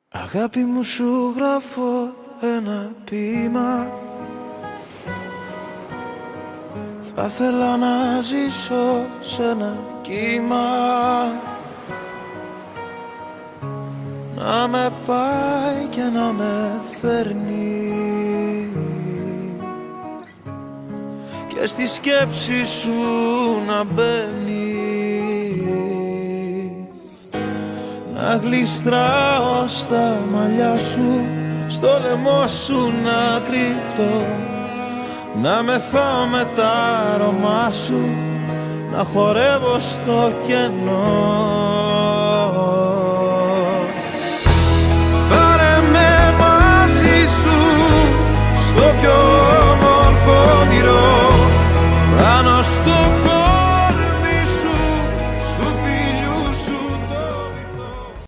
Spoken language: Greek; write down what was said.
Αγάπη μου, σου γράφω ένα ποίημα. Θα ήθελα να ζήσω σε ένα κύμα, να με πάει και να με φέρνει και στη σκέψη σου να μπαίνει, να γλιστράω στα μαλλιά σου, στο λαιμό σου να κρύφτω, να μεθάω με τα αρώμα σου, να χορεύω στο κενό.